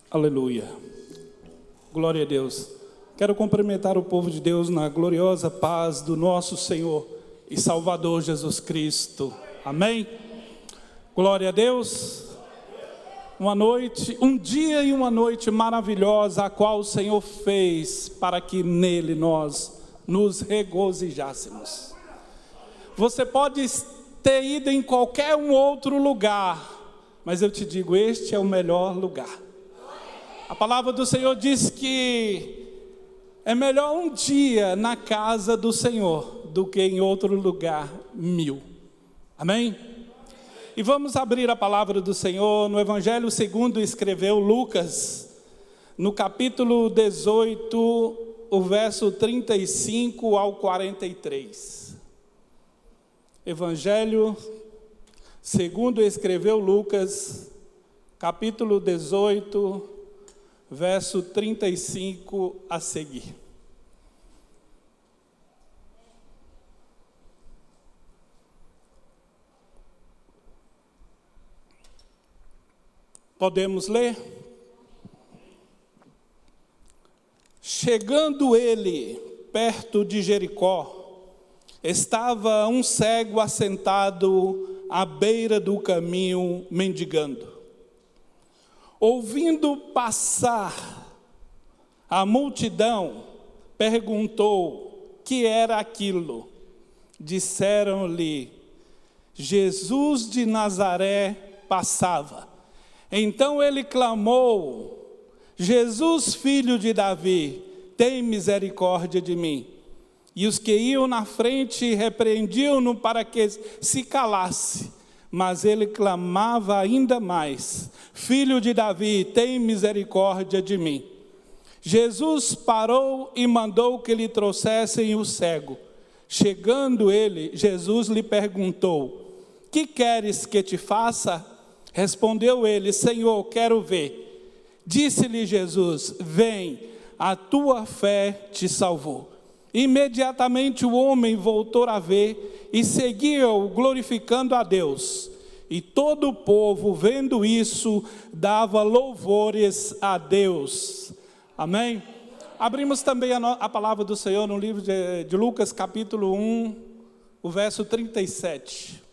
Aleluia. Glória a Deus. Quero cumprimentar o povo de Deus na gloriosa paz do nosso Senhor e Salvador Jesus Cristo. Amém? Glória a Deus. Uma noite, um dia e uma noite maravilhosa, a qual o Senhor fez para que nele nós nos regozijássemos. Você pode ter ido em qualquer um outro lugar, mas eu te digo, este é o melhor lugar. A palavra do Senhor diz que é melhor um dia na casa do Senhor do que em outro lugar 1000. Amém? E vamos abrir a palavra do Senhor no Evangelho segundo escreveu Lucas, no capítulo 18, o verso 35 ao 43. Evangelho segundo escreveu Lucas, capítulo 18, verso 35 a seguir. Podemos ler? Chegando ele perto de Jericó, estava um cego assentado à beira do caminho, mendigando. Ouvindo passar a multidão, perguntou que era aquilo. Disseram-lhe, Jesus de Nazaré passava. Então ele clamou, Jesus, filho de Davi, tem misericórdia de mim. E os que iam na frente repreendiam-no para que se calasse. Mas ele clamava ainda mais, filho de Davi, tem misericórdia de mim. Jesus parou e mandou que lhe trouxessem o cego. Chegando ele, Jesus lhe perguntou, que queres que te faça? Respondeu ele, Senhor, quero ver. Disse-lhe Jesus, vem, a tua fé te salvou. Imediatamente o homem voltou a ver e seguia-o glorificando a Deus. E todo o povo, vendo isso, dava louvores a Deus. Amém? Abrimos também a palavra do Senhor no livro de Lucas, capítulo 1, o verso 37.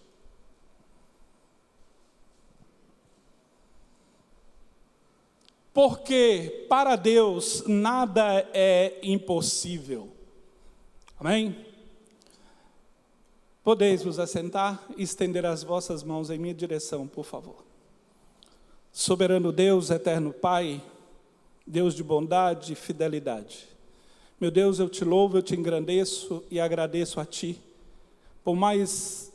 Porque para Deus nada é impossível. Amém? Podeis vos assentar e estender as vossas mãos em minha direção, por favor. Soberano Deus, eterno Pai, Deus de bondade e fidelidade. Meu Deus, eu te louvo, eu te engrandeço e agradeço a Ti, por mais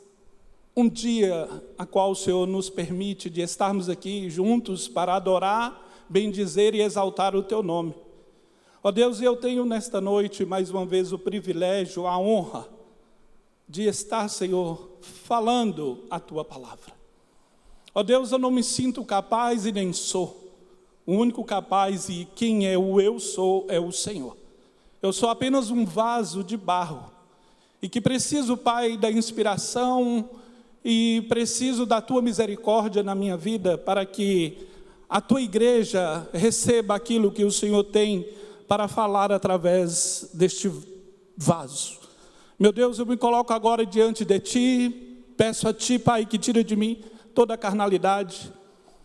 um dia a qual o Senhor nos permite de estarmos aqui juntos para adorar, bendizer e exaltar o Teu nome. Ó Deus, eu tenho nesta noite mais uma vez o privilégio, a honra de estar, Senhor, falando a Tua palavra. Ó Deus, eu não me sinto capaz e nem sou. O único capaz e quem é o eu sou é o Senhor. Eu sou apenas um vaso de barro e que preciso, Pai, da inspiração e preciso da Tua misericórdia na minha vida para que a Tua igreja receba aquilo que o Senhor tem para falar através deste vaso. Meu Deus, eu me coloco agora diante de Ti, peço a Ti, Pai, que tire de mim toda a carnalidade,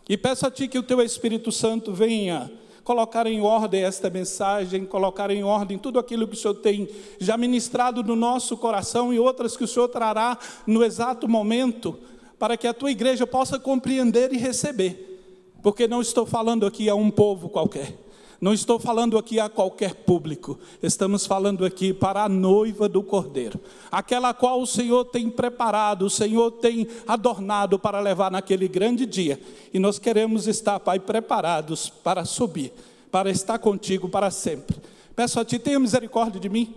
e peço a Ti que o Teu Espírito Santo venha colocar em ordem esta mensagem, colocar em ordem tudo aquilo que o Senhor tem já ministrado no nosso coração e outras que o Senhor trará no exato momento, para que a Tua igreja possa compreender e receber, porque não estou falando aqui a um povo qualquer. Não estou falando aqui a qualquer público, estamos falando aqui para a noiva do Cordeiro, aquela qual o Senhor tem preparado, o Senhor tem adornado para levar naquele grande dia, e nós queremos estar, Pai, preparados para subir, para estar contigo para sempre. Peço a Ti, tenha misericórdia de mim,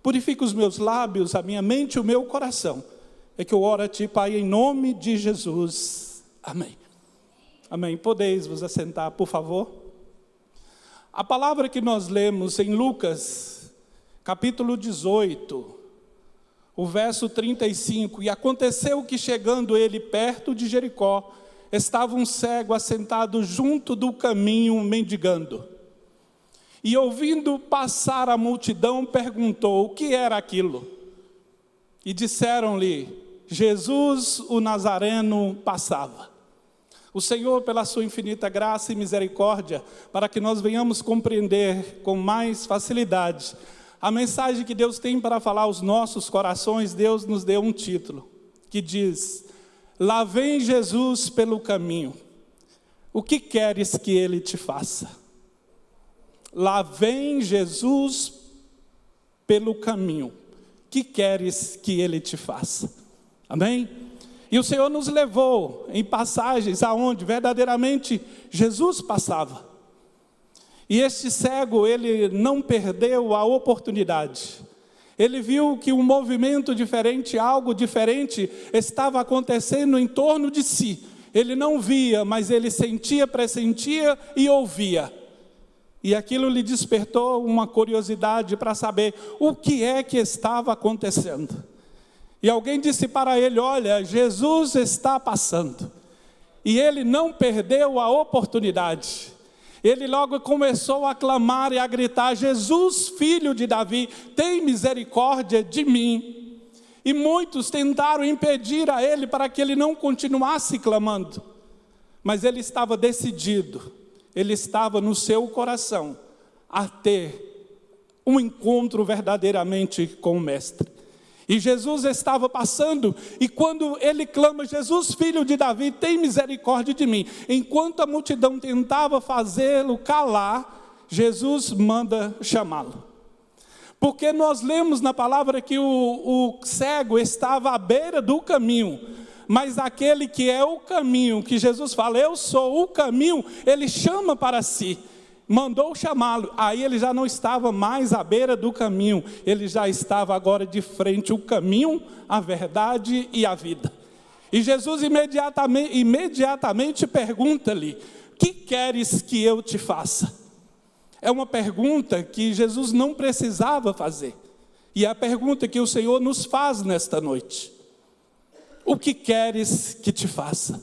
purifica os meus lábios, a minha mente e o meu coração, é que eu oro a Ti, Pai, em nome de Jesus, amém. Amém, podeis vos assentar, por favor. A palavra que nós lemos em Lucas, capítulo 18, o verso 35, e aconteceu que chegando ele perto de Jericó, estava um cego assentado junto do caminho, mendigando. E ouvindo passar a multidão, perguntou o que era aquilo. E disseram-lhe: Jesus o Nazareno passava. O Senhor, pela sua infinita graça e misericórdia, para que nós venhamos compreender com mais facilidade a mensagem que Deus tem para falar aos nossos corações, Deus nos deu um título, que diz: lá vem Jesus pelo caminho, o que queres que Ele te faça? Lá vem Jesus pelo caminho, o que queres que Ele te faça? Amém? E o Senhor nos levou em passagens aonde verdadeiramente Jesus passava. E este cego, ele não perdeu a oportunidade. Ele viu que um movimento diferente, algo diferente estava acontecendo em torno de si. Ele não via, mas ele sentia, pressentia e ouvia. E aquilo lhe despertou uma curiosidade para saber o que é que estava acontecendo. E alguém disse para ele: olha, Jesus está passando. E ele não perdeu a oportunidade. Ele logo começou a clamar e a gritar: Jesus, filho de Davi, tem misericórdia de mim. E muitos tentaram impedir a ele para que ele não continuasse clamando. Mas ele estava decidido, ele estava no seu coração a ter um encontro verdadeiramente com o Mestre. E Jesus estava passando, e quando ele clama: Jesus, filho de Davi, tem misericórdia de mim. Enquanto a multidão tentava fazê-lo calar, Jesus manda chamá-lo. Porque nós lemos na palavra que o cego estava à beira do caminho, mas aquele que é o caminho, que Jesus fala: eu sou o caminho, ele chama para si. Mandou chamá-lo, aí ele já não estava mais à beira do caminho, ele já estava agora de frente, o caminho, a verdade e a vida. E Jesus imediatamente pergunta-lhe: que queres que eu te faça? É uma pergunta que Jesus não precisava fazer, e é a pergunta que o Senhor nos faz nesta noite: o que queres que te faça?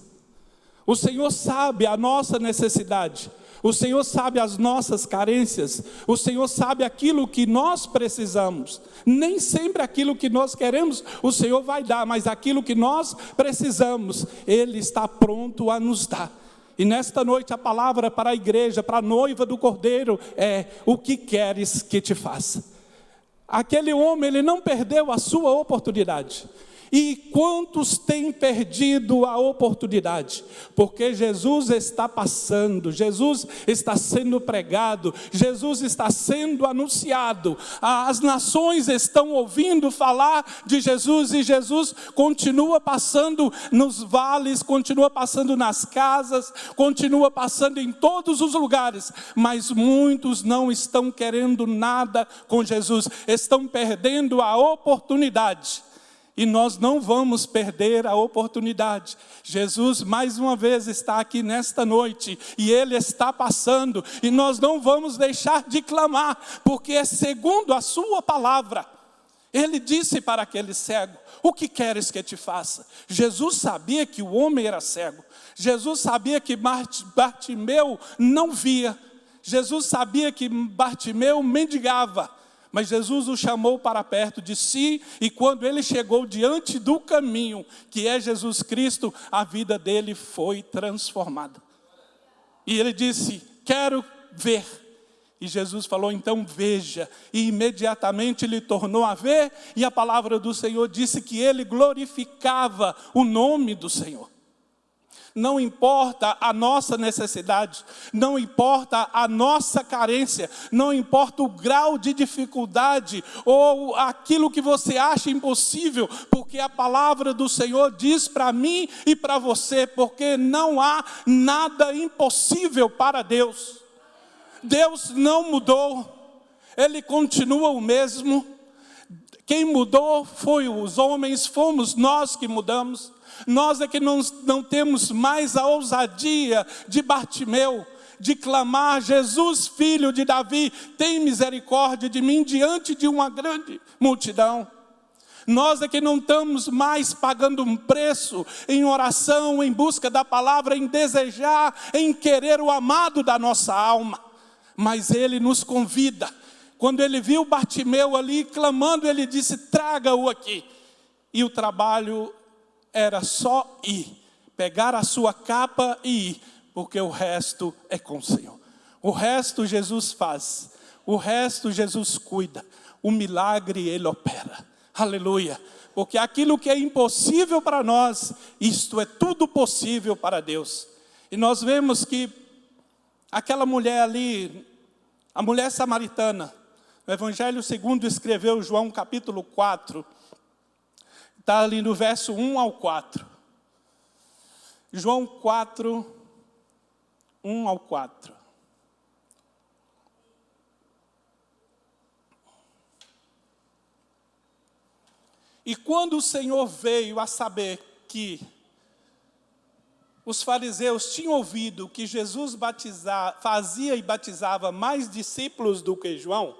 O Senhor sabe a nossa necessidade, o Senhor sabe as nossas carências, o Senhor sabe aquilo que nós precisamos. Nem sempre aquilo que nós queremos o Senhor vai dar, mas aquilo que nós precisamos, Ele está pronto a nos dar. E nesta noite a palavra para a igreja, para a noiva do Cordeiro é: o que queres que te faça? Aquele homem, ele não perdeu a sua oportunidade. E quantos têm perdido a oportunidade? Porque Jesus está passando, Jesus está sendo pregado, Jesus está sendo anunciado. As nações estão ouvindo falar de Jesus, e Jesus continua passando nos vales, continua passando nas casas, continua passando em todos os lugares. Mas muitos não estão querendo nada com Jesus, estão perdendo a oportunidade. E nós não vamos perder a oportunidade. Jesus mais uma vez está aqui nesta noite, e Ele está passando, e nós não vamos deixar de clamar, porque é segundo a sua palavra. Ele disse para aquele cego: o que queres que te faça? Jesus sabia que o homem era cego. Jesus sabia que Bartimeu não via. Jesus sabia que Bartimeu mendigava. Mas Jesus o chamou para perto de si, e quando ele chegou diante do caminho, que é Jesus Cristo, a vida dele foi transformada. E ele disse: quero ver. E Jesus falou: então veja. E imediatamente ele tornou a ver, e a palavra do Senhor disse que ele glorificava o nome do Senhor. Não importa a nossa necessidade, não importa a nossa carência, não importa o grau de dificuldade ou aquilo que você acha impossível, porque a palavra do Senhor diz para mim e para você: porque não há nada impossível para Deus. Deus não mudou, Ele continua o mesmo. Quem mudou foi os homens, fomos nós que mudamos. Nós é que não temos mais a ousadia de Bartimeu, de clamar: Jesus, filho de Davi, tem misericórdia de mim, diante de uma grande multidão. Nós é que não estamos mais pagando um preço em oração, em busca da palavra, em desejar, em querer o amado da nossa alma. Mas Ele nos convida. Quando Ele viu Bartimeu ali clamando, Ele disse: traga-o aqui. E o trabalho era só ir, pegar a sua capa e ir, porque o resto é com o Senhor. O resto Jesus faz, o resto Jesus cuida, o milagre Ele opera. Aleluia, porque aquilo que é impossível para nós, isto é tudo possível para Deus. E nós vemos que aquela mulher ali, a mulher samaritana, no Evangelho segundo escreveu João capítulo 4, está ali no verso 1 ao 4. João 4, 1 ao 4. E quando o Senhor veio a saber que os fariseus tinham ouvido que Jesus fazia e batizava mais discípulos do que João,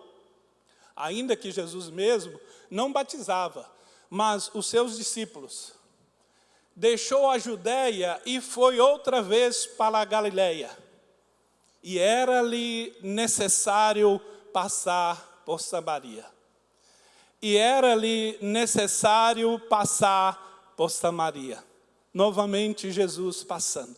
ainda que Jesus mesmo não batizava, mas os seus discípulos, deixou a Judeia e foi outra vez para a Galileia. E era-lhe necessário passar por Samaria. E era-lhe necessário passar por Samaria. Novamente Jesus passando.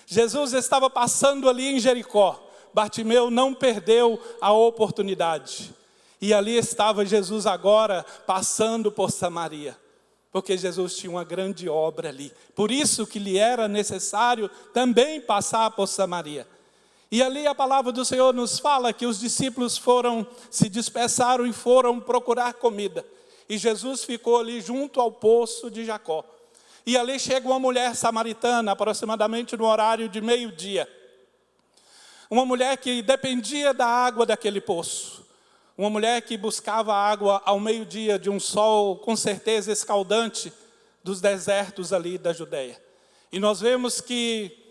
Jesus estava passando ali em Jericó. Bartimeu não perdeu a oportunidade. E ali estava Jesus agora passando por Samaria. Porque Jesus tinha uma grande obra ali. Por isso que lhe era necessário também passar por Samaria. E ali a palavra do Senhor nos fala que os discípulos se dispersaram e foram procurar comida. E Jesus ficou ali junto ao poço de Jacó. E ali chega uma mulher samaritana, aproximadamente no horário de meio-dia. Uma mulher que dependia da água daquele poço. Uma mulher que buscava água ao meio-dia de um sol com certeza escaldante dos desertos ali da Judeia. E nós vemos que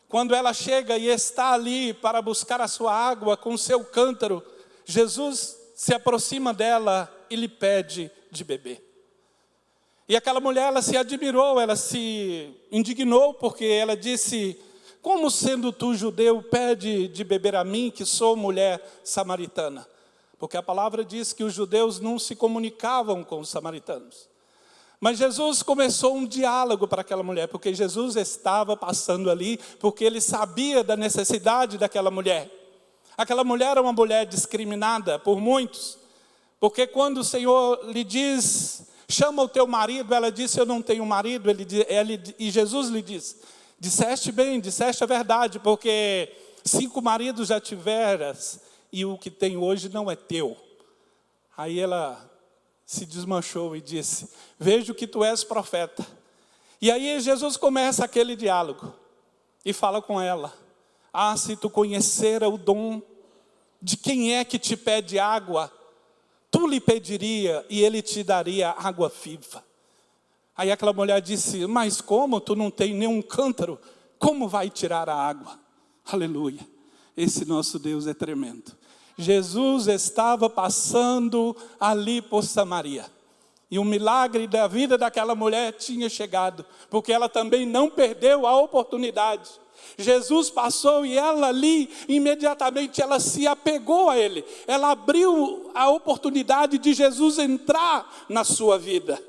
quando ela chega e está ali para buscar a sua água com o seu cântaro, Jesus se aproxima dela e lhe pede de beber. E aquela mulher, ela se admirou, ela se indignou, porque ela disse: como sendo tu judeu, pede de beber a mim, que sou mulher samaritana? Porque a palavra diz que os judeus não se comunicavam com os samaritanos. Mas Jesus começou um diálogo para aquela mulher, porque Jesus estava passando ali, porque Ele sabia da necessidade daquela mulher. Aquela mulher era uma mulher discriminada por muitos, porque quando o Senhor lhe diz: chama o teu marido, ela disse: eu não tenho marido. E Jesus lhe diz: disseste bem, disseste a verdade, porque 5 maridos já tiveras, e o que tem hoje não é teu. Aí ela se desmanchou e disse: vejo que tu és profeta. E aí Jesus começa aquele diálogo e fala com ela: ah, se tu conhecera o dom de quem é que te pede água, tu lhe pediria e ele te daria água viva. Aí aquela mulher disse: mas como? Tu não tem nenhum cântaro, como vai tirar a água? Aleluia, esse nosso Deus é tremendo. Jesus estava passando ali por Samaria. E o milagre da vida daquela mulher tinha chegado, porque ela também não perdeu a oportunidade. Jesus passou e ela ali, imediatamente ela se apegou a Ele. Ela abriu a oportunidade de Jesus entrar na sua vida.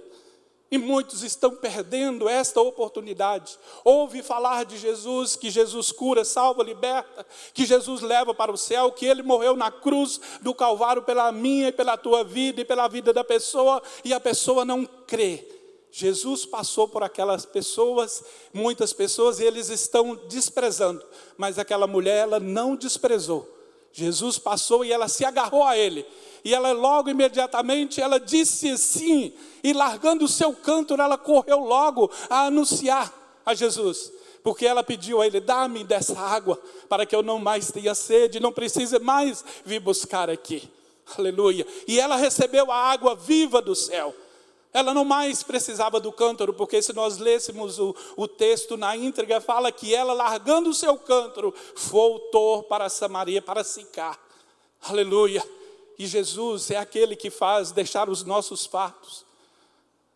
E muitos estão perdendo esta oportunidade. Ouve falar de Jesus, que Jesus cura, salva, liberta, que Jesus leva para o céu, que Ele morreu na cruz do Calvário pela minha e pela tua vida e pela vida da pessoa, e a pessoa não crê. Jesus passou por aquelas pessoas, muitas pessoas, e eles estão desprezando. Mas aquela mulher, ela não desprezou. Jesus passou e ela se agarrou a Ele. E ela logo, imediatamente, ela disse sim. E largando o seu cântaro, ela correu logo a anunciar a Jesus. Porque ela pediu a Ele: dá-me dessa água, para que eu não mais tenha sede, não precise mais vir buscar aqui. Aleluia. E ela recebeu a água viva do céu. Ela não mais precisava do cântaro, porque se nós lêssemos o texto na íntegra, fala que ela, largando o seu cântaro, voltou para Samaria, para Sicar. Aleluia. E Jesus é aquele que faz deixar os nossos fardos.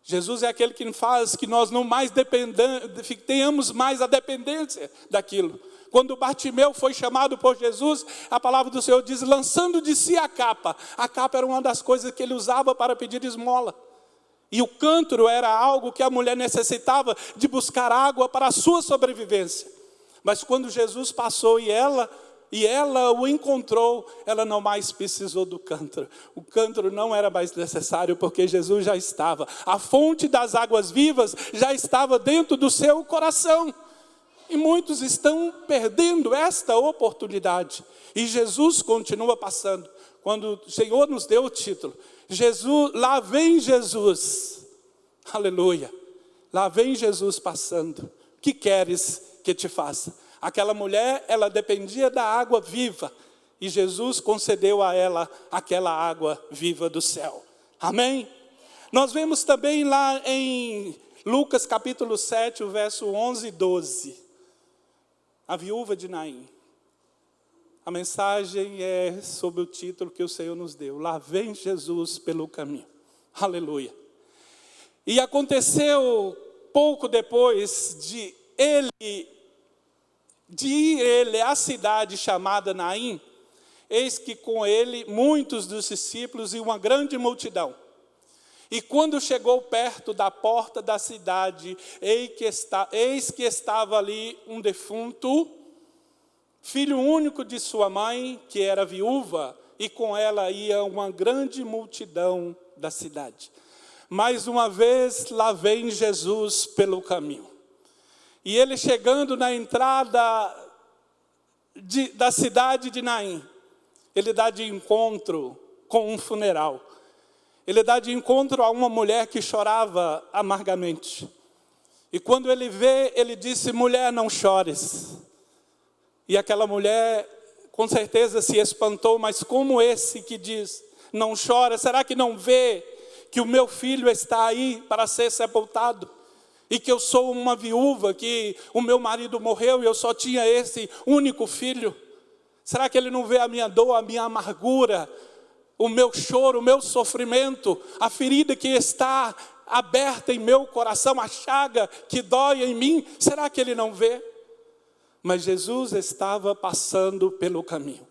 Jesus é aquele que faz que nós não mais tenhamos mais a dependência daquilo. Quando Bartimeu foi chamado por Jesus, a palavra do Senhor diz, lançando de si a capa. A capa era uma das coisas que ele usava para pedir esmola. E o cântaro era algo que a mulher necessitava de buscar água para a sua sobrevivência. Mas quando Jesus passou e ela o encontrou, ela não mais precisou do cântaro. O cântaro não era mais necessário, porque Jesus já estava. A fonte das águas vivas já estava dentro do seu coração. E muitos estão perdendo esta oportunidade. E Jesus continua passando. Quando o Senhor nos deu o título, Jesus, lá vem Jesus. Aleluia. Lá vem Jesus passando. O que queres que te faça? Aquela mulher, ela dependia da água viva. E Jesus concedeu a ela aquela água viva do céu. Amém? Nós vemos também lá em Lucas capítulo 7, o verso 11 e 12. A viúva de Naim. A mensagem é sobre o título que o Senhor nos deu. Lá vem Jesus pelo caminho. Aleluia. E aconteceu pouco depois de ir ele à cidade chamada Naim, eis que com ele muitos dos discípulos e uma grande multidão. E quando chegou perto da porta da cidade, eis que estava ali um defunto, filho único de sua mãe, que era viúva, e com ela ia uma grande multidão da cidade. Mais uma vez, lá vem Jesus pelo caminho. E ele chegando na entrada da cidade de Naim, ele dá de encontro com um funeral. Ele dá de encontro a uma mulher que chorava amargamente. E quando ele vê, ele disse, mulher, não chores. E aquela mulher, com certeza, se espantou, mas como esse que diz, não chora, será que não vê que o meu filho está aí para ser sepultado? E que eu sou uma viúva, que o meu marido morreu e eu só tinha esse único filho? Será que ele não vê a minha dor, a minha amargura, o meu choro, o meu sofrimento, a ferida que está aberta em meu coração, a chaga que dói em mim? Será que ele não vê? Mas Jesus estava passando pelo caminho.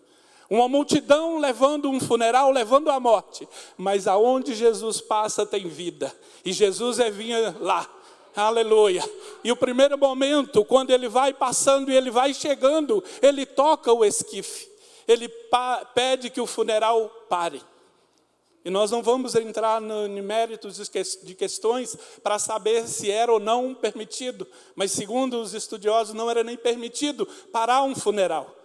Uma multidão levando um funeral, levando a morte. Mas aonde Jesus passa tem vida. E Jesus vinha lá. Aleluia. E o primeiro momento, quando ele vai passando e ele vai chegando, ele toca o esquife. Ele pede que o funeral pare. E nós não vamos entrar em méritos de questões para saber se era ou não permitido. Mas segundo os estudiosos, não era nem permitido parar um funeral.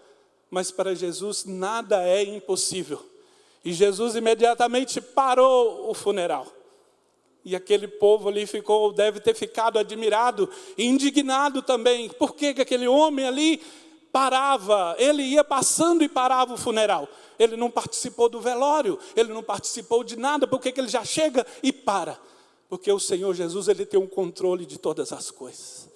Mas para Jesus nada é impossível. E Jesus imediatamente parou o funeral. E aquele povo ali deve ter ficado admirado e indignado também. Por que aquele homem ali parava? Ele ia passando e parava o funeral. Ele não participou do velório, ele não participou de nada. Por que ele já chega e para? Porque o Senhor Jesus, ele tem um controle de todas as coisas.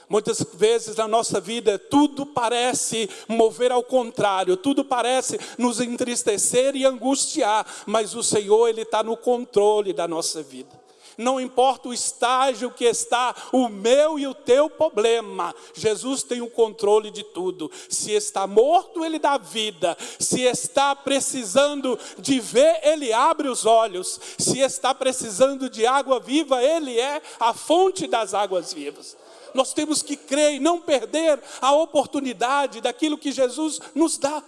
Muitas vezes na nossa vida, tudo parece mover ao contrário, tudo parece nos entristecer e angustiar, mas o Senhor, ele está no controle da nossa vida. Não importa o estágio que está o meu e o teu problema, Jesus tem o controle de tudo. Se está morto, ele dá vida. Se está precisando de ver, ele abre os olhos. Se está precisando de água viva, ele é a fonte das águas vivas. Nós temos que crer e não perder a oportunidade daquilo que Jesus nos dá.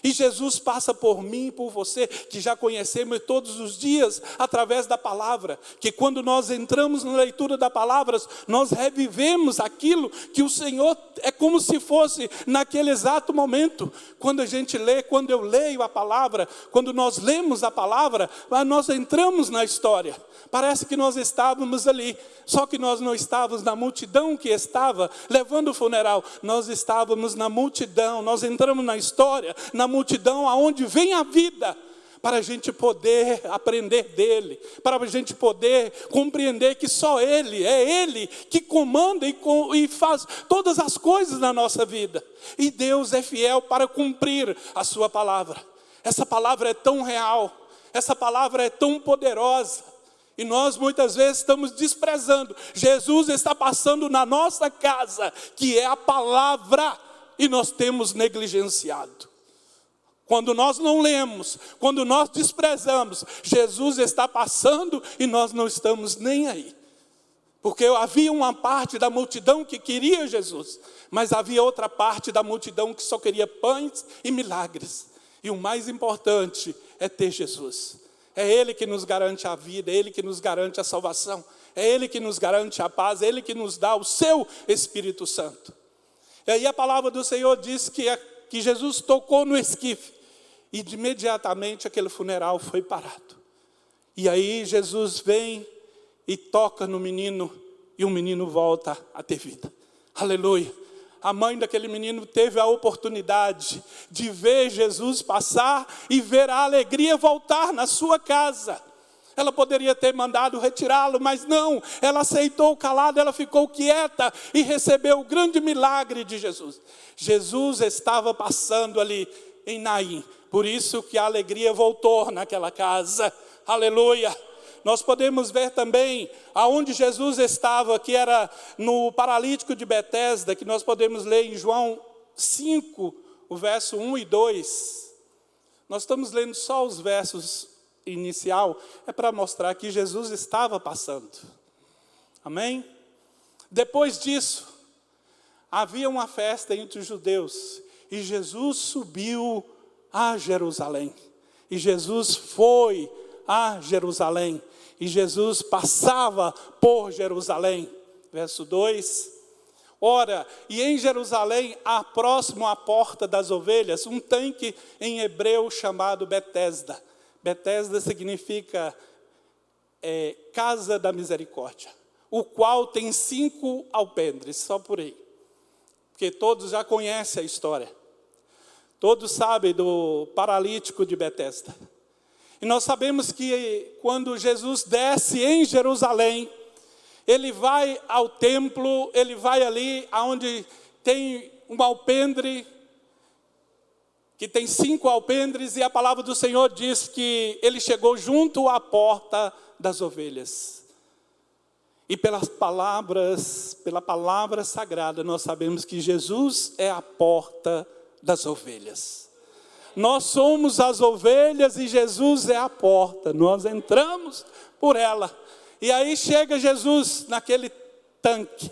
E Jesus passa por mim e por você, que já conhecemos todos os dias, através da palavra. Que quando nós entramos na leitura da palavra, nós revivemos aquilo que o Senhor, é como se fosse naquele exato momento. Quando a gente lê, quando eu leio a palavra, quando nós lemos a palavra, nós entramos na história. Parece que nós estávamos ali, só que nós não estávamos na multidão que estava levando o funeral. Nós estávamos na multidão, nós entramos na história, na multidão aonde vem a vida, para a gente poder aprender dele, para a gente poder compreender que só ele, é ele que comanda e faz todas as coisas na nossa vida. E Deus é fiel para cumprir a sua palavra. Essa palavra é tão real, essa palavra é tão poderosa. E nós muitas vezes estamos desprezando. Jesus está passando na nossa casa, que é a palavra, e nós temos negligenciado. Quando nós não lemos, quando nós desprezamos, Jesus está passando e nós não estamos nem aí. Porque havia uma parte da multidão que queria Jesus, mas havia outra parte da multidão que só queria pães e milagres. E o mais importante é ter Jesus. É Ele que nos garante a vida, é Ele que nos garante a salvação, é Ele que nos garante a paz, é Ele que nos dá o seu Espírito Santo. E aí a palavra do Senhor diz que Jesus tocou no esquife, e imediatamente aquele funeral foi parado. E aí Jesus vem e toca no menino, e o menino volta a ter vida. Aleluia. A mãe daquele menino teve a oportunidade de ver Jesus passar e ver a alegria voltar na sua casa. Ela poderia ter mandado retirá-lo, mas não. Ela aceitou calada, ela ficou quieta e recebeu o grande milagre de Jesus. Jesus estava passando ali em Naim. Por isso que a alegria voltou naquela casa. Aleluia. Nós podemos ver também aonde Jesus estava, que era no paralítico de Betesda, que nós podemos ler em João 5, o verso 1 e 2. Nós estamos lendo só os versos inicial, é para mostrar que Jesus estava passando. Amém? Depois disso, havia uma festa entre os judeus, e Jesus subiu a Jerusalém. E Jesus foi a Jerusalém. E Jesus passava por Jerusalém. Verso 2. Ora, e em Jerusalém, há próximo à porta das ovelhas, um tanque em hebreu chamado Betesda. Betesda significa casa da misericórdia. O qual tem 5 alpendres, só por aí. Porque todos já conhecem a história. Todos sabem do paralítico de Betesda. E nós sabemos que quando Jesus desce em Jerusalém, ele vai ao templo, ele vai ali onde tem um alpendre, que tem 5 alpendres, e a palavra do Senhor diz que ele chegou junto à porta das ovelhas. E pela palavra sagrada, nós sabemos que Jesus é a porta das ovelhas. Nós somos as ovelhas e Jesus é a porta. Nós entramos por ela. E aí chega Jesus naquele tanque.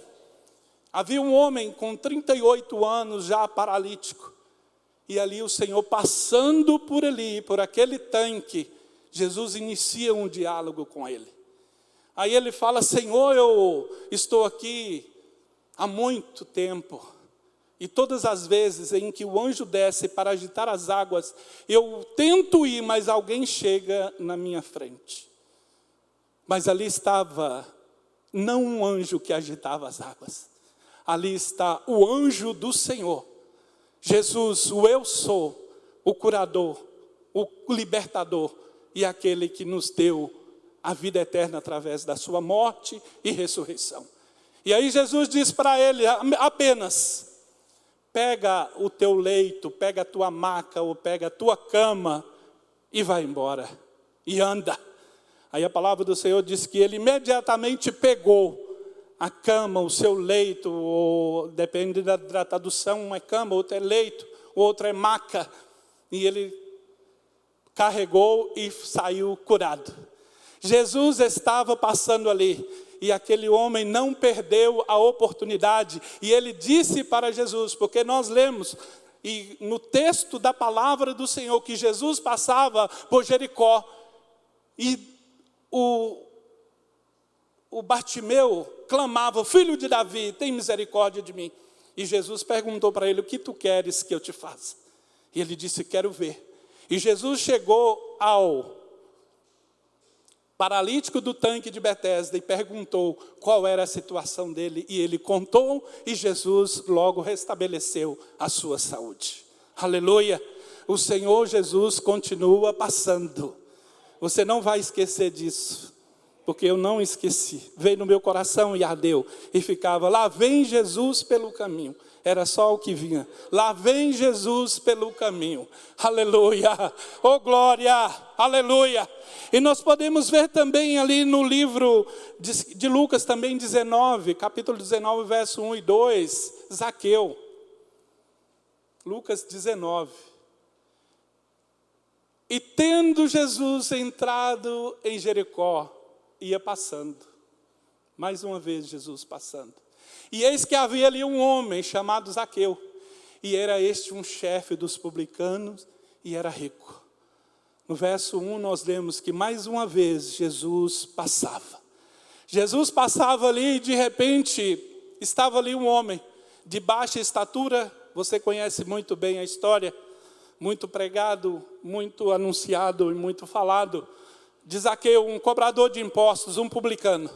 Havia um homem com 38 anos já paralítico. E ali o Senhor passando por ali, por aquele tanque, Jesus inicia um diálogo com ele. Aí ele fala: Senhor, eu estou aqui há muito tempo. E todas as vezes em que o anjo desce para agitar as águas, eu tento ir, mas alguém chega na minha frente. Mas ali estava não um anjo que agitava as águas. Ali está o anjo do Senhor. Jesus, o eu sou, o curador, o libertador e aquele que nos deu a vida eterna através da sua morte e ressurreição. E aí Jesus diz para ele apenas: pega o teu leito, pega a tua maca ou pega a tua cama e vai embora. E anda. Aí a palavra do Senhor diz que ele imediatamente pegou a cama, o seu leito, ou depende da tradução, uma é cama, outra é leito, outra é maca. E ele carregou e saiu curado. Jesus estava passando ali. E aquele homem não perdeu a oportunidade. E ele disse para Jesus, porque nós lemos e no texto da palavra do Senhor que Jesus passava por Jericó. E o Bartimeu clamava: Filho de Davi, tem misericórdia de mim. E Jesus perguntou para ele: o que tu queres que eu te faça? E ele disse: quero ver. E Jesus chegou ao paralítico do tanque de Betesda e perguntou qual era a situação dele, e ele contou, e Jesus logo restabeleceu a sua saúde. Aleluia! O Senhor Jesus continua passando. Você não vai esquecer disso, porque eu não esqueci. Veio no meu coração e ardeu, e ficava: lá vem Jesus pelo caminho. Era só o que vinha. Lá vem Jesus pelo caminho. Aleluia. Oh glória. Aleluia. E nós podemos ver também ali no livro de Lucas também 19, capítulo 19, verso 1 e 2, Zaqueu. Lucas 19. E tendo Jesus entrado em Jericó, ia passando. Mais uma vez Jesus passando. E eis que havia ali um homem chamado Zaqueu. E era este um chefe dos publicanos e era rico. No verso 1 nós lemos que mais uma vez Jesus passava. Jesus passava ali e de repente estava ali um homem de baixa estatura. Você conhece muito bem a história. Muito pregado, muito anunciado e muito falado. De Zaqueu, um cobrador de impostos, um publicano.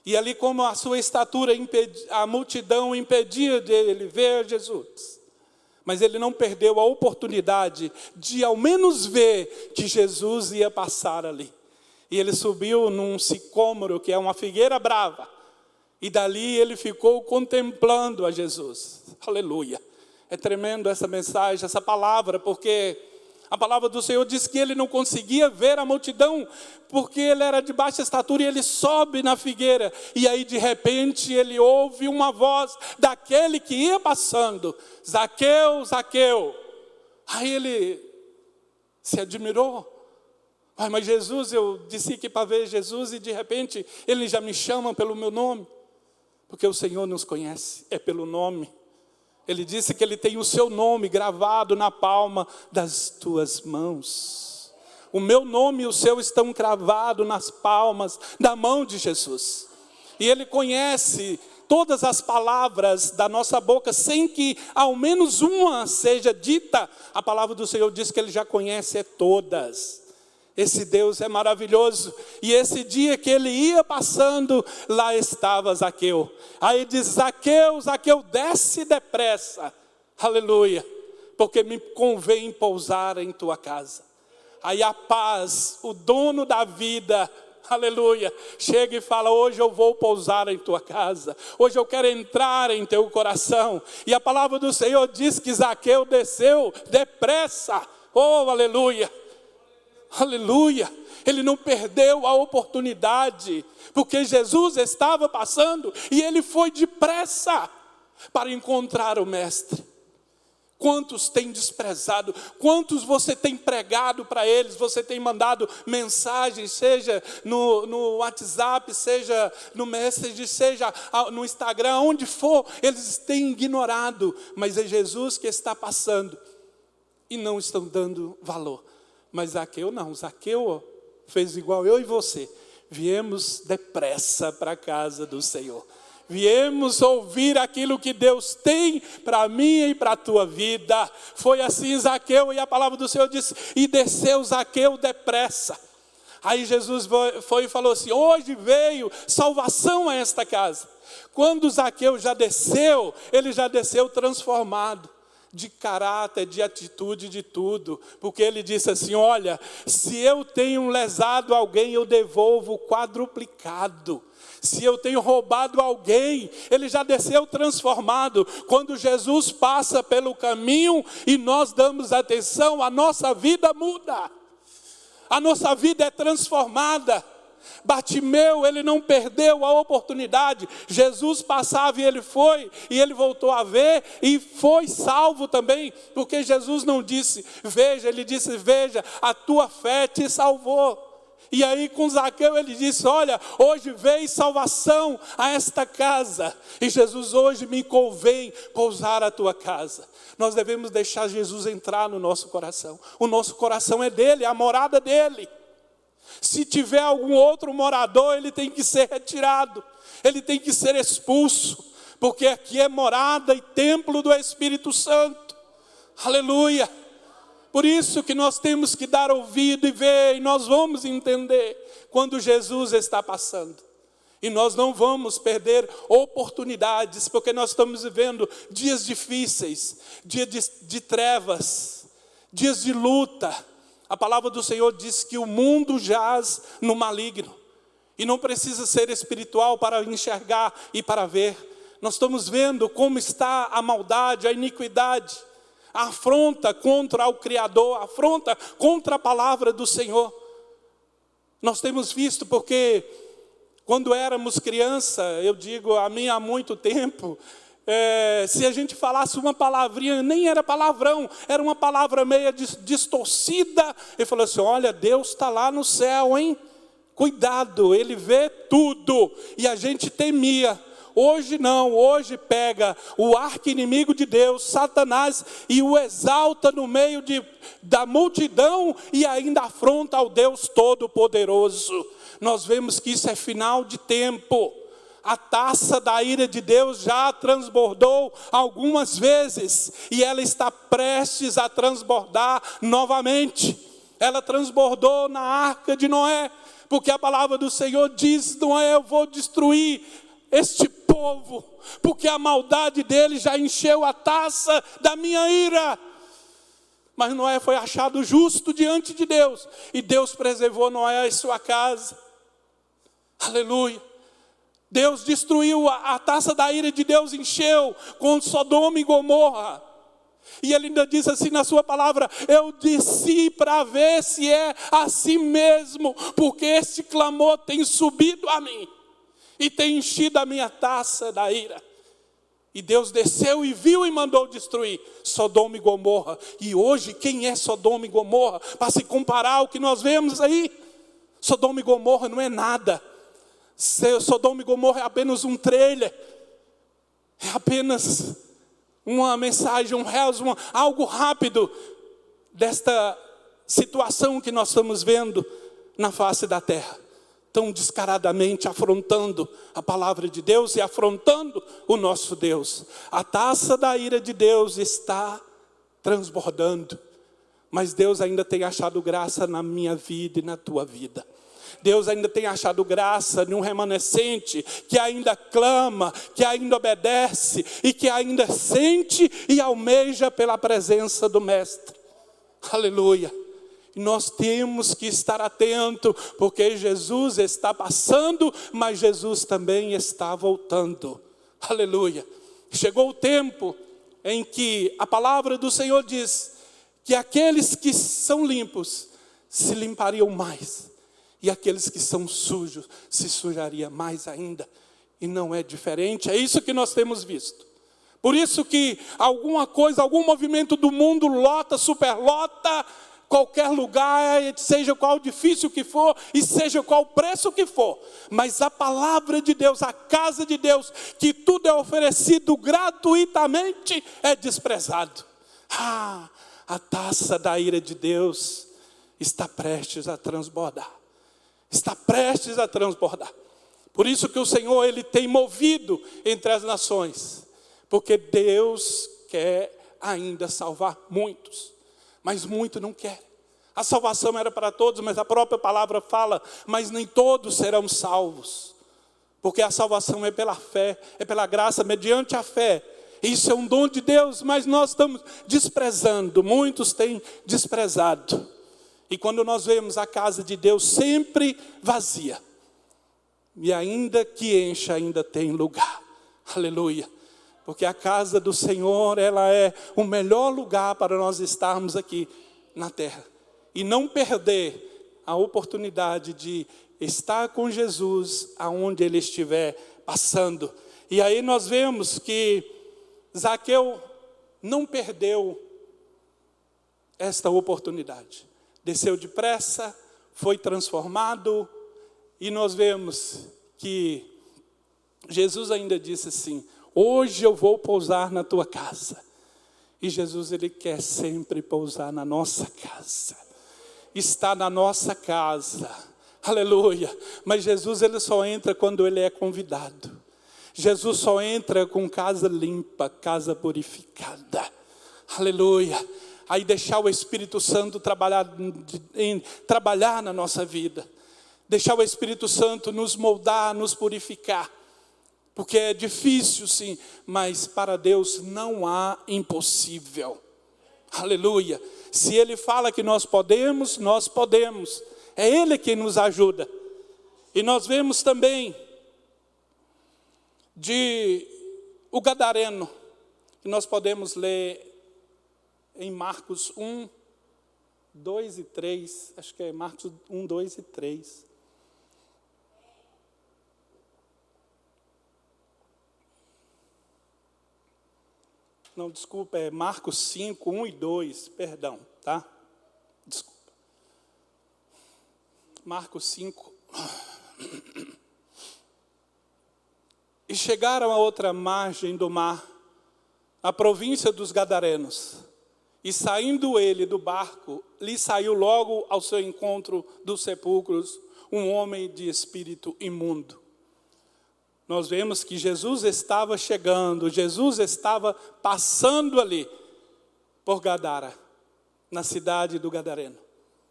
E ali como a sua estatura, a multidão impedia dele ver Jesus. Mas ele não perdeu a oportunidade de ao menos ver que Jesus ia passar ali. E ele subiu num sicômoro, que é uma figueira brava. E dali ele ficou contemplando a Jesus. Aleluia. É tremendo essa mensagem, essa palavra, porque a palavra do Senhor diz que ele não conseguia ver a multidão, porque ele era de baixa estatura e ele sobe na figueira. E aí de repente ele ouve uma voz daquele que ia passando. Zaqueu, Zaqueu. Aí ele se admirou. Mas Jesus, eu disse que para ver Jesus e de repente ele já me chama pelo meu nome. Porque o Senhor nos conhece, é pelo nome. Ele disse que ele tem o seu nome gravado na palma das tuas mãos. O meu nome e o seu estão cravados nas palmas da mão de Jesus. E ele conhece todas as palavras da nossa boca, sem que ao menos uma seja dita. A palavra do Senhor diz que ele já conhece todas. Esse Deus é maravilhoso. E esse dia que ele ia passando, lá estava Zaqueu. Aí diz: Zaqueu, Zaqueu, desce depressa. Aleluia. Porque me convém pousar em tua casa. Aí a paz, o dono da vida, aleluia, chega e fala: hoje eu vou pousar em tua casa. Hoje eu quero entrar em teu coração. E a palavra do Senhor diz que Zaqueu desceu depressa. Oh, aleluia. Aleluia, ele não perdeu a oportunidade, porque Jesus estava passando e ele foi depressa para encontrar o Mestre. Quantos tem desprezado, quantos você tem pregado para eles, você tem mandado mensagens, seja no WhatsApp, seja no Messenger, seja no Instagram, onde for, eles têm ignorado, mas é Jesus que está passando e não estão dando valor. Mas Zaqueu não, Zaqueu fez igual eu e você. Viemos depressa para a casa do Senhor. Viemos ouvir aquilo que Deus tem para mim e para a tua vida. Foi assim Zaqueu, e a palavra do Senhor disse: e desceu Zaqueu depressa. Aí Jesus foi e falou assim: hoje veio salvação a esta casa. Quando Zaqueu já desceu, ele já desceu transformado. De caráter, de atitude, de tudo. Porque ele disse assim: olha, se eu tenho lesado alguém, eu devolvo quadruplicado. Se eu tenho roubado alguém, ele já desceu transformado. Quando Jesus passa pelo caminho e nós damos atenção, a nossa vida muda. A nossa vida é transformada. Bartimeu, ele não perdeu a oportunidade. Jesus passava e ele foi, e ele voltou a ver e foi salvo também, porque Jesus não disse veja, ele disse veja, a tua fé te salvou. E aí com Zaqueu ele disse: olha, hoje veio salvação a esta casa, e Jesus, hoje me convém pousar a tua casa. Nós devemos deixar Jesus entrar no nosso coração. O nosso coração é dele, é a morada dele. Se tiver algum outro morador, ele tem que ser retirado, ele tem que ser expulso, porque aqui é morada e templo do Espírito Santo. Aleluia. Por isso que nós temos que dar ouvido e ver, e nós vamos entender quando Jesus está passando. E nós não vamos perder oportunidades, porque nós estamos vivendo dias difíceis, dias de trevas, dias de luta. A palavra do Senhor diz que o mundo jaz no maligno. E não precisa ser espiritual para enxergar e para ver. Nós estamos vendo como está a maldade, a iniquidade, a afronta contra o Criador, a afronta contra a palavra do Senhor. Nós temos visto porque quando éramos criança, eu digo a mim há muito tempo, se a gente falasse uma palavrinha, nem era palavrão, era uma palavra meia distorcida, ele falou assim, olha, Deus está lá no céu, hein? Cuidado, Ele vê tudo, e a gente temia. Hoje não, hoje pega o arqui-inimigo de Deus, Satanás, e o exalta no meio da multidão e ainda afronta ao Deus Todo-Poderoso. Nós vemos que isso é final de tempo. A taça da ira de Deus já transbordou algumas vezes e ela está prestes a transbordar novamente. Ela transbordou na arca de Noé, porque a palavra do Senhor diz, Noé, eu vou destruir este povo, porque a maldade dele já encheu a taça da minha ira. Mas Noé foi achado justo diante de Deus, e Deus preservou Noé e sua casa. Aleluia. Deus destruiu a taça da ira de Deus, encheu com Sodoma e Gomorra. E ele ainda diz assim na sua palavra, eu desci para ver se é assim mesmo, porque este clamor tem subido a mim e tem enchido a minha taça da ira. E Deus desceu e viu e mandou destruir Sodoma e Gomorra. E hoje, quem é Sodoma e Gomorra? Para se comparar ao que nós vemos aí, Sodoma e Gomorra não é nada. Sodoma e Gomorra é apenas um trailer, é apenas uma mensagem, algo rápido desta situação que nós estamos vendo na face da terra, tão descaradamente afrontando a palavra de Deus e afrontando o nosso Deus. A taça da ira de Deus está transbordando, mas Deus ainda tem achado graça na minha vida e na tua vida. Deus ainda tem achado graça em um remanescente que ainda clama, que ainda obedece e que ainda sente e almeja pela presença do Mestre. Aleluia. E nós temos que estar atentos, porque Jesus está passando, mas Jesus também está voltando. Aleluia. Chegou o tempo em que a palavra do Senhor diz que aqueles que são limpos se limpariam mais. E aqueles que são sujos se sujariam mais ainda. E não é diferente, é isso que nós temos visto. Por isso que alguma coisa, algum movimento do mundo lota, superlota, qualquer lugar, seja qual difícil que for, e seja qual preço que for. Mas a palavra de Deus, a casa de Deus, que tudo é oferecido gratuitamente, é desprezado. A taça da ira de Deus está prestes a transbordar. Está prestes a transbordar. Por isso que o Senhor, Ele tem movido entre as nações. Porque Deus quer ainda salvar muitos. Mas muitos não querem. A salvação era para todos, mas a própria palavra fala, mas nem todos serão salvos. Porque a salvação é pela fé, é pela graça, mediante a fé. Isso é um dom de Deus, mas nós estamos desprezando. Muitos têm desprezado. E quando nós vemos a casa de Deus sempre vazia, e ainda que encha, ainda tem lugar. Aleluia. Porque a casa do Senhor, ela é o melhor lugar para nós estarmos aqui na terra. E não perder a oportunidade de estar com Jesus aonde Ele estiver passando. E aí nós vemos que Zaqueu não perdeu esta oportunidade. Desceu depressa, foi transformado, e nós vemos que Jesus ainda disse assim, hoje eu vou pousar na tua casa. E Jesus, Ele quer sempre pousar na nossa casa. Está na nossa casa. Aleluia. Mas Jesus, Ele só entra quando Ele é convidado. Jesus só entra com casa limpa, casa purificada. Aleluia. Aí deixar o Espírito Santo trabalhar na nossa vida. Deixar o Espírito Santo nos moldar, nos purificar. Porque é difícil sim, mas para Deus não há impossível. Aleluia. Se Ele fala que nós podemos, nós podemos. É Ele quem nos ajuda. E nós vemos também de O gadareno, que nós podemos ler em Marcos 1, 2 e 3, acho que é Marcos 1, 2 e 3. Não, desculpa, é Marcos 5, 1 e 2, perdão, tá? Desculpa. Marcos 5. E chegaram a outra margem do mar, a província dos Gadarenos. E saindo ele do barco, lhe saiu logo ao seu encontro dos sepulcros um homem de espírito imundo. Nós vemos que Jesus estava chegando, Jesus estava passando ali por Gadara, na cidade do Gadareno.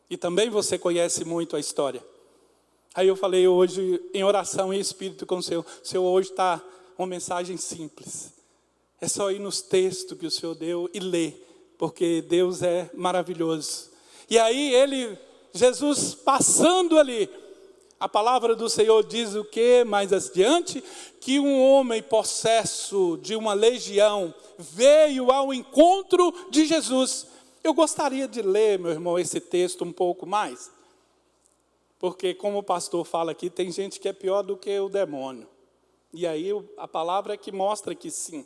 E também você conhece muito a história. Aí eu falei hoje em oração em espírito com o Senhor. O Senhor hoje está uma mensagem simples. É só ir nos textos que o Senhor deu e ler, porque Deus é maravilhoso. E aí Jesus passando ali, a palavra do Senhor diz o que mais adiante? Que um homem possesso de uma legião veio ao encontro de Jesus. Eu gostaria de ler, meu irmão, esse texto um pouco mais. Porque, como o pastor fala aqui, tem gente que é pior do que o demônio. E aí a palavra é que mostra que sim.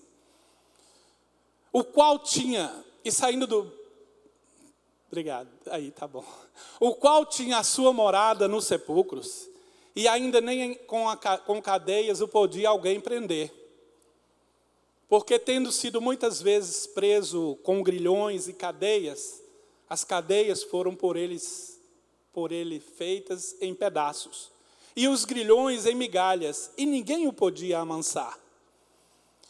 O qual tinha, e saindo do... Obrigado, aí tá bom. O qual tinha a sua morada nos sepulcros, e ainda nem com cadeias o podia alguém prender. Porque tendo sido muitas vezes preso com grilhões e cadeias, as cadeias foram por ele feitas em pedaços, e os grilhões em migalhas, e ninguém o podia amansar.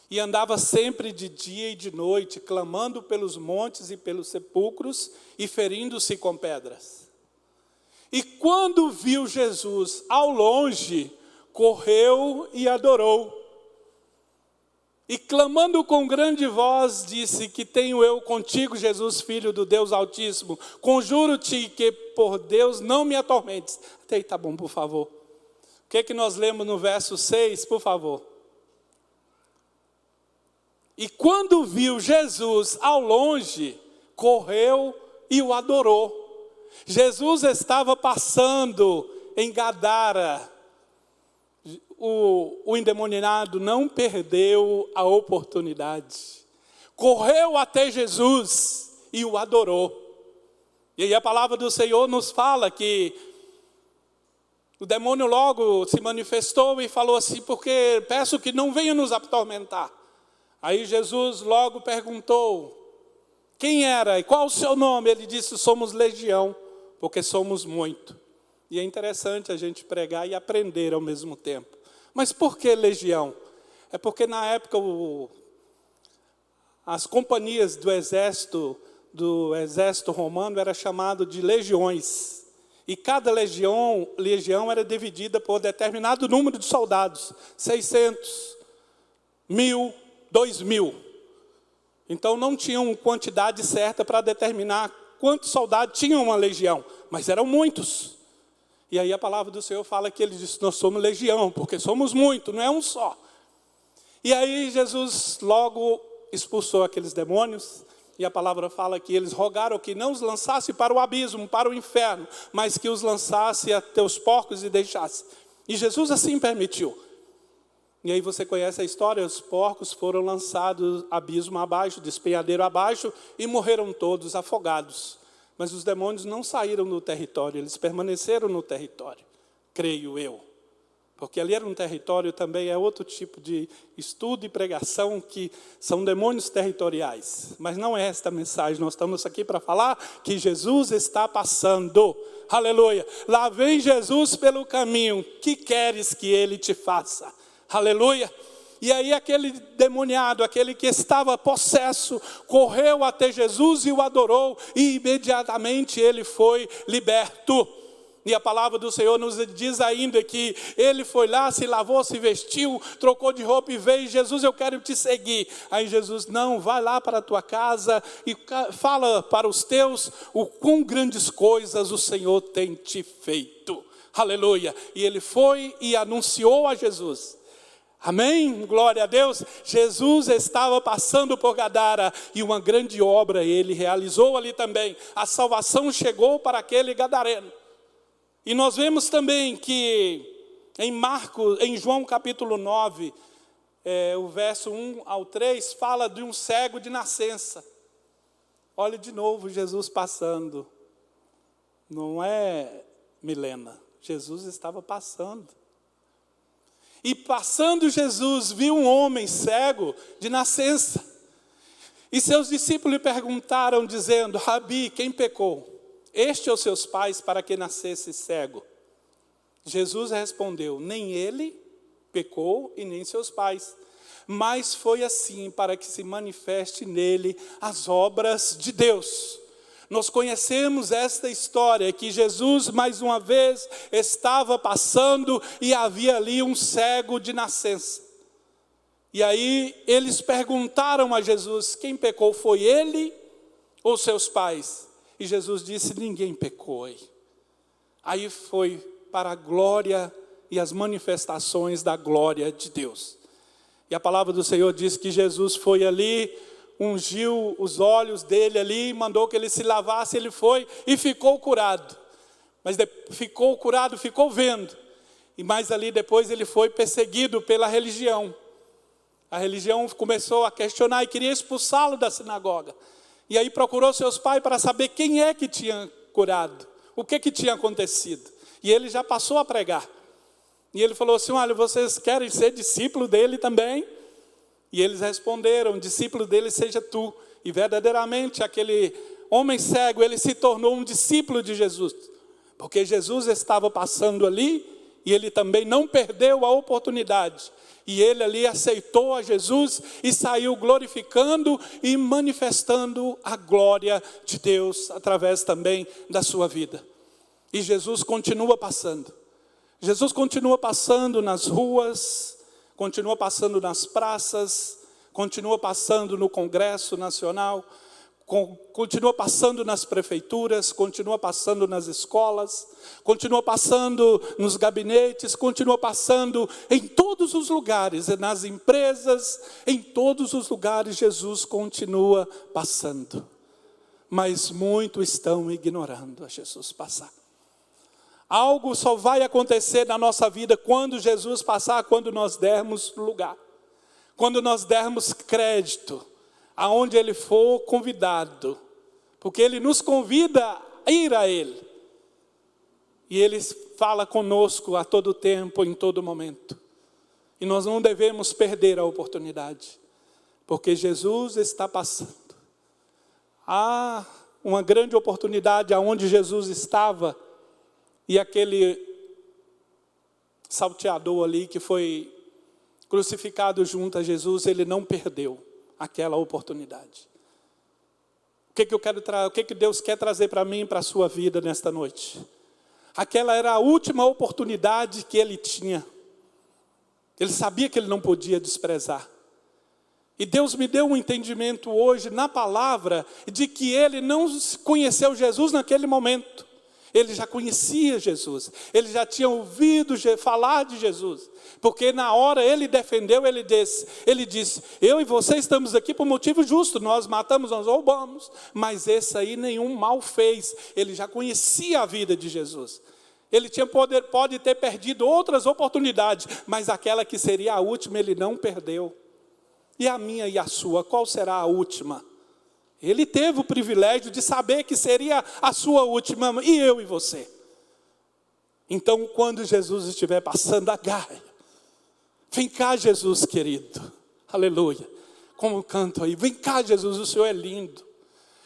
E andava sempre de dia e de noite, clamando pelos montes e pelos sepulcros, e ferindo-se com pedras. E quando viu Jesus ao longe, correu e adorou. E clamando com grande voz, disse: que tenho eu contigo, Jesus, Filho do Deus Altíssimo? Conjuro-te que por Deus não me atormentes. Até aí tá bom, por favor. O que nós lemos no verso 6, por favor? E quando viu Jesus ao longe, correu e o adorou. Jesus estava passando em Gadara. O endemoniado não perdeu a oportunidade. Correu até Jesus e o adorou. E aí a palavra do Senhor nos fala que o demônio logo se manifestou e falou assim: porque peço que não venha nos atormentar. Aí Jesus logo perguntou quem era e qual o seu nome. Ele disse: somos legião, porque somos muito. E é interessante a gente pregar e aprender ao mesmo tempo. Mas por que legião? É porque na época as companhias do exército romano era chamado de legiões. E cada legião era dividida por determinado número de soldados. 600, 1.000, 2.000. Então não tinham quantidade certa para determinar quantos soldados tinham uma legião. Mas eram muitos. E aí a palavra do Senhor fala que ele disse: nós somos legião, porque somos muito, não é um só. E aí Jesus logo expulsou aqueles demônios, e a palavra fala que eles rogaram que não os lançasse para o abismo, para o inferno, mas que os lançasse até os porcos e deixasse. E Jesus assim permitiu. E aí você conhece a história, os porcos foram lançados abismo abaixo, despenhadeiro abaixo, e morreram todos afogados. Mas os demônios não saíram do território, eles permaneceram no território, creio eu. Porque ali era um território também, é outro tipo de estudo e pregação, que são demônios territoriais. Mas não é esta a mensagem, nós estamos aqui para falar que Jesus está passando. Aleluia! Lá vem Jesus pelo caminho, que queres que ele te faça? Aleluia! E aí aquele demoniado, aquele que estava possesso, correu até Jesus e o adorou, e imediatamente ele foi liberto. E a palavra do Senhor nos diz ainda que ele foi lá, se lavou, se vestiu, trocou de roupa e veio: Jesus, eu quero te seguir. Aí Jesus: não, vai lá para a tua casa e fala para os teus o quão grandes coisas o Senhor tem te feito. Aleluia! E ele foi e anunciou a Jesus. Amém? Glória a Deus. Jesus estava passando por Gadara e uma grande obra ele realizou ali também. A salvação chegou para aquele gadareno. E nós vemos também que em João capítulo 9, o verso 1 ao 3, fala de um cego de nascença. Olha de novo Jesus passando. Não é Milena, Jesus estava passando. E passando Jesus, viu um homem cego de nascença. E seus discípulos lhe perguntaram, dizendo: Rabi, quem pecou? Este ou seus pais, para que nascesse cego? Jesus respondeu: nem ele pecou e nem seus pais. Mas foi assim para que se manifeste nele as obras de Deus. Nós conhecemos esta história, que Jesus mais uma vez estava passando e havia ali um cego de nascença. E aí eles perguntaram a Jesus: quem pecou, foi ele ou seus pais? E Jesus disse: ninguém pecou. Aí foi para a glória e as manifestações da glória de Deus. E a palavra do Senhor diz que Jesus foi ali, ungiu os olhos dele ali, mandou que ele se lavasse, ele foi e ficou curado. Mas ficou curado, ficou vendo. E mais ali depois ele foi perseguido pela religião. A religião começou a questionar e queria expulsá-lo da sinagoga. E aí procurou seus pais para saber quem é que tinha curado, o que tinha acontecido. E ele já passou a pregar. E ele falou assim: olha, vocês querem ser discípulo dele também? E eles responderam: discípulo dele seja tu. E verdadeiramente aquele homem cego, ele se tornou um discípulo de Jesus. Porque Jesus estava passando ali e ele também não perdeu a oportunidade. E ele ali aceitou a Jesus e saiu glorificando e manifestando a glória de Deus através também da sua vida. E Jesus continua passando. Jesus continua passando nas ruas, continua passando nas praças, continua passando no Congresso Nacional, continua passando nas prefeituras, continua passando nas escolas, continua passando nos gabinetes, continua passando em todos os lugares, nas empresas, em todos os lugares Jesus continua passando. Mas muitos estão ignorando a Jesus passar. Algo só vai acontecer na nossa vida quando Jesus passar, quando nós dermos lugar. Quando nós dermos crédito, aonde Ele for convidado. Porque Ele nos convida a ir a Ele. E Ele fala conosco a todo tempo, em todo momento. E nós não devemos perder a oportunidade. Porque Jesus está passando. Há uma grande oportunidade aonde Jesus estava. E aquele salteador ali que foi crucificado junto a Jesus, ele não perdeu aquela oportunidade. O que Deus quer trazer para mim e para a sua vida nesta noite? Aquela era a última oportunidade que ele tinha. Ele sabia que ele não podia desprezar. E Deus me deu um entendimento hoje na palavra de que ele não conheceu Jesus naquele momento. Ele já conhecia Jesus, ele já tinha ouvido falar de Jesus, porque na hora ele defendeu, ele disse, eu e você estamos aqui por motivo justo, nós matamos, nós roubamos, mas esse aí nenhum mal fez, ele já conhecia a vida de Jesus. Ele pode ter perdido outras oportunidades, mas aquela que seria a última ele não perdeu. E a minha e a sua, qual será a última? Ele teve o privilégio de saber que seria a sua última, e eu e você. Então, quando Jesus estiver passando, agarre. Vem cá, Jesus querido. Aleluia. Como canto aí. Vem cá, Jesus, o Senhor é lindo.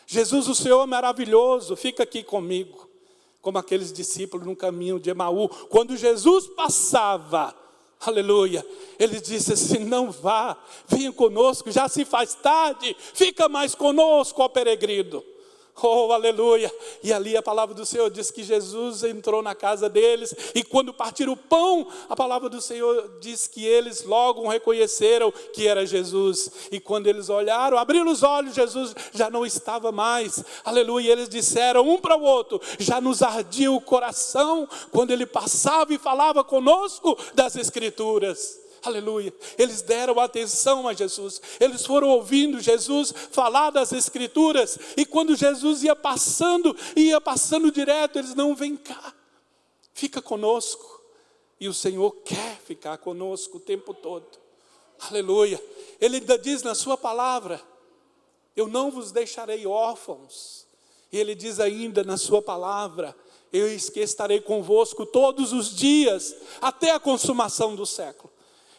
Jesus, o Senhor é maravilhoso. Fica aqui comigo. Como aqueles discípulos no caminho de Emaú. Quando Jesus passava, aleluia, ele disse assim, não vá, venha conosco, já se faz tarde, fica mais conosco, ó peregrino. Oh, aleluia. E ali a palavra do Senhor diz que Jesus entrou na casa deles, e quando partiram o pão, a palavra do Senhor diz que eles logo reconheceram que era Jesus. E quando eles olharam, abriram os olhos, Jesus já não estava mais. Aleluia. E eles disseram um para o outro, já nos ardia o coração, quando ele passava e falava conosco das Escrituras. Aleluia. Eles deram atenção a Jesus. Eles foram ouvindo Jesus falar das Escrituras. E quando Jesus ia passando direto, eles não, vem cá, fica conosco. E o Senhor quer ficar conosco o tempo todo. Aleluia. Ele ainda diz na sua palavra: eu não vos deixarei órfãos. E ele diz ainda na sua palavra: eis que estarei convosco todos os dias, até a consumação do século.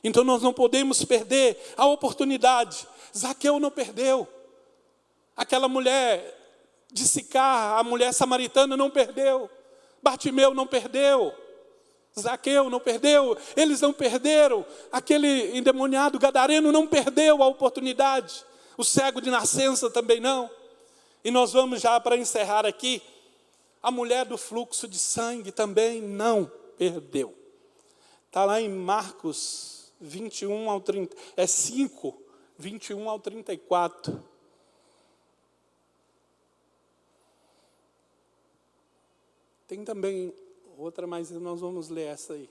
Então nós não podemos perder a oportunidade. Zaqueu não perdeu. Aquela mulher de Sicar, a mulher samaritana, não perdeu. Bartimeu não perdeu. Zaqueu não perdeu. Eles não perderam. Aquele endemoniado gadareno não perdeu a oportunidade. O cego de nascença também não. E nós vamos já para encerrar aqui. A mulher do fluxo de sangue também não perdeu. Está lá em Marcos 21 ao 30, 5, 21 ao 34. Tem também outra, mas nós vamos ler essa aí.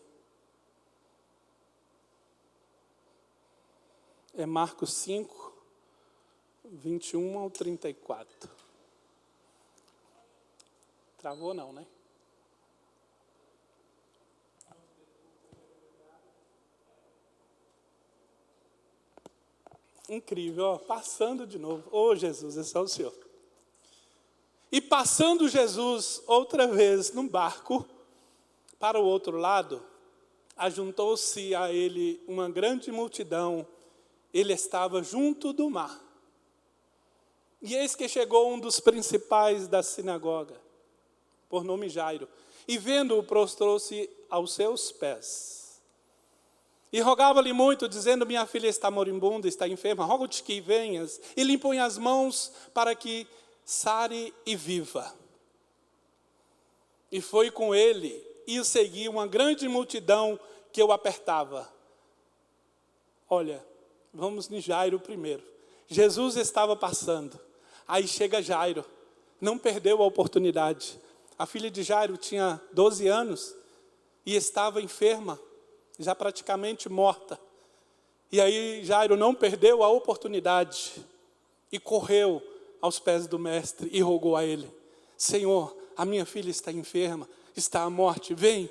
É Marcos 5, 21 ao 34. Travou não, né? Incrível, ó, passando de novo. Oh, Jesus, esse é o Senhor. E passando Jesus outra vez num barco para o outro lado, ajuntou-se a ele uma grande multidão. Ele estava junto do mar. E eis que chegou um dos principais da sinagoga, por nome Jairo, e vendo-o, prostrou-se aos seus pés. E rogava-lhe muito, dizendo: minha filha está moribunda, está enferma, rogo-te que venhas e lhe impõe as mãos para que sare e viva. E foi com ele, e o seguia uma grande multidão que o apertava. Olha, vamos em Jairo primeiro. Jesus estava passando, aí chega Jairo, não perdeu a oportunidade. A filha de Jairo tinha 12 anos e estava enferma, já praticamente morta. E aí Jairo não perdeu a oportunidade e correu aos pés do mestre e rogou a ele: Senhor, a minha filha está enferma, está à morte, vem,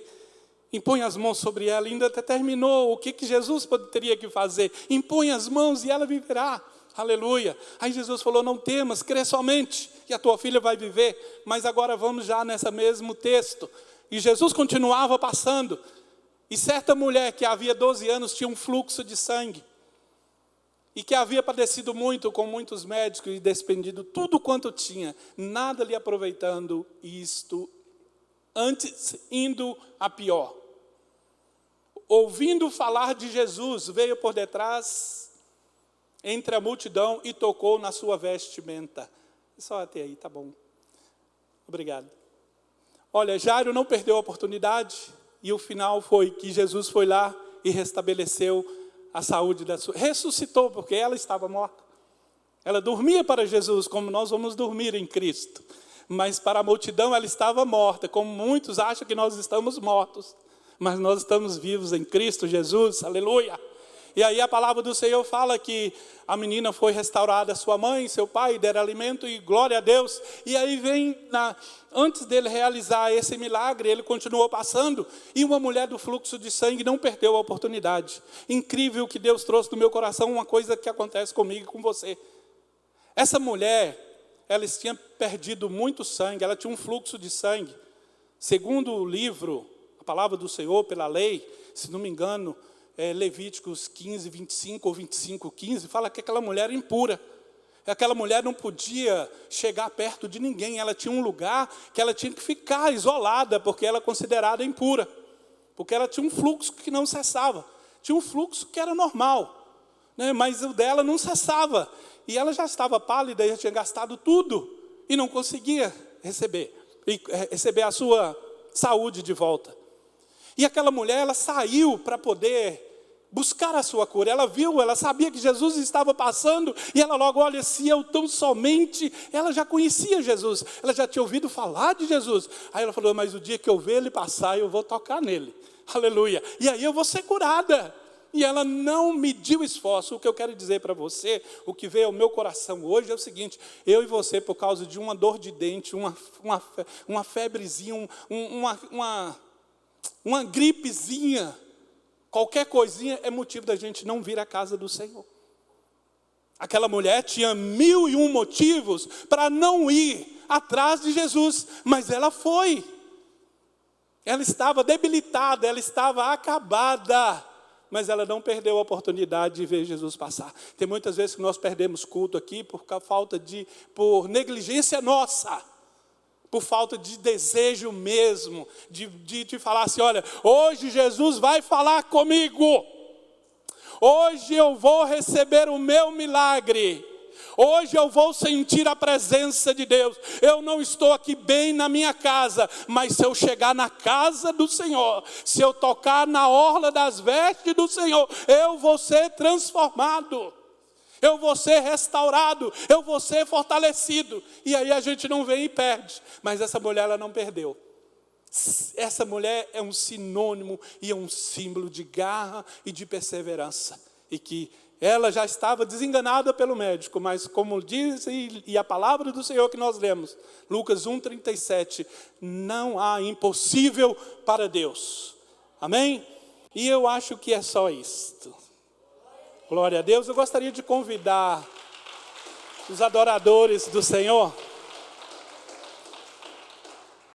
impõe as mãos sobre ela. E ainda até terminou o que Jesus teria que fazer: impõe as mãos e ela viverá. Aleluia. Aí Jesus falou: não temas, crê somente que a tua filha vai viver. Mas agora vamos já nesse mesmo texto. E Jesus continuava passando. E certa mulher que havia 12 anos tinha um fluxo de sangue. E que havia padecido muito com muitos médicos e despendido tudo quanto tinha, nada lhe aproveitando, isto antes indo a pior. Ouvindo falar de Jesus, veio por detrás, entre a multidão, e tocou na sua vestimenta. Só até aí, tá bom. Obrigado. Olha, Jairo não perdeu a oportunidade, e o final foi que Jesus foi lá e restabeleceu a saúde da sua... Ressuscitou, porque ela estava morta. Ela dormia para Jesus, como nós vamos dormir em Cristo. Mas para a multidão ela estava morta, como muitos acham que nós estamos mortos. Mas nós estamos vivos em Cristo Jesus, aleluia. E aí a palavra do Senhor fala que a menina foi restaurada, sua mãe e seu pai deram alimento, e glória a Deus. E aí vem, antes dele realizar esse milagre, ele continuou passando, e uma mulher do fluxo de sangue não perdeu a oportunidade. Incrível que Deus trouxe do meu coração uma coisa que acontece comigo e com você. Essa mulher, ela tinha perdido muito sangue, ela tinha um fluxo de sangue. Segundo o livro, a palavra do Senhor, pela lei, se não me engano, Levíticos 15, 25 ou 25, 15, fala que aquela mulher era impura. Aquela mulher não podia chegar perto de ninguém. Ela tinha um lugar que ela tinha que ficar isolada, porque ela era considerada impura. Porque ela tinha um fluxo que não cessava. Tinha um fluxo que era normal, né? Mas o dela não cessava. E ela já estava pálida, já tinha gastado tudo. E não conseguia receber a sua saúde de volta. E aquela mulher, ela saiu para poder buscar a sua cura. Ela viu, ela sabia que Jesus estava passando, e ela logo: olha, se eu tão somente... Ela já conhecia Jesus, ela já tinha ouvido falar de Jesus. Aí ela falou: mas o dia que eu ver ele passar, eu vou tocar nele. Aleluia. E aí eu vou ser curada. E ela não mediu esforço. O que eu quero dizer para você, o que veio ao meu coração hoje é o seguinte: eu e você, por causa de uma dor de dente, uma febrezinha, uma gripezinha, qualquer coisinha é motivo da gente não vir à casa do Senhor. Aquela mulher tinha 1001 motivos para não ir atrás de Jesus, mas ela foi. Ela estava debilitada, ela estava acabada, mas ela não perdeu a oportunidade de ver Jesus passar. Tem muitas vezes que nós perdemos culto aqui por negligência nossa, por falta de desejo mesmo, de falar assim: olha, hoje Jesus vai falar comigo, hoje eu vou receber o meu milagre, hoje eu vou sentir a presença de Deus. Eu não estou aqui bem na minha casa, mas se eu chegar na casa do Senhor, se eu tocar na orla das vestes do Senhor, eu vou ser transformado, eu vou ser restaurado, eu vou ser fortalecido. E aí a gente não vem e perde, mas essa mulher, ela não perdeu. Essa mulher é um sinônimo e é um símbolo de garra e de perseverança, e que ela já estava desenganada pelo médico, mas como diz e a palavra do Senhor que nós lemos, Lucas 1:37, não há impossível para Deus. Amém? E eu acho que é só isto. Glória a Deus. Eu gostaria de convidar os adoradores do Senhor